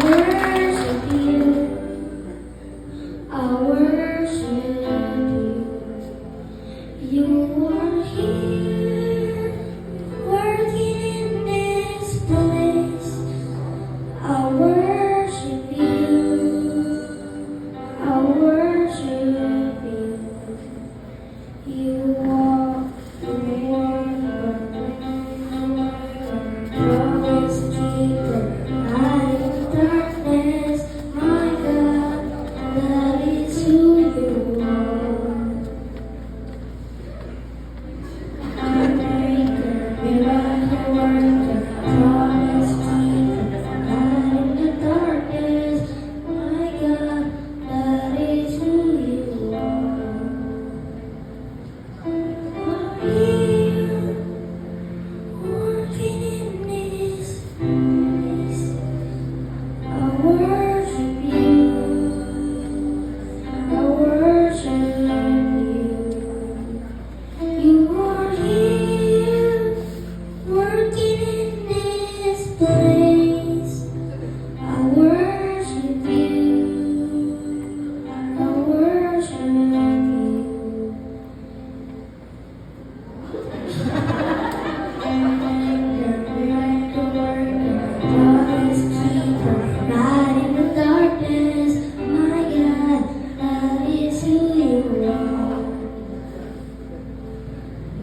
worship you. I worship you. You are here, working in this place. I worship you. I worship you. You are the promise keeper, light in darkness. My God, that is who you are. Maker, miracle worker, promise keeper, light in the darkness. My God, that is who you are. Working in this place, I worship you. I worship you. You are here, working in this place. I worship you. I worship you. Miracle worker, promise keeper, light in the darkness. My God, that is who you are.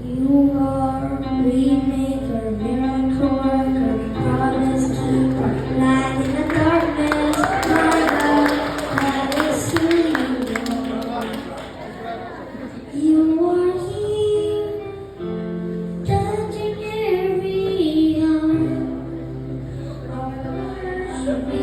You are waymaker, miracle worker, promise keeper, light in the darkness. My God, that is who you are. You are here, touching every heart. I worship you.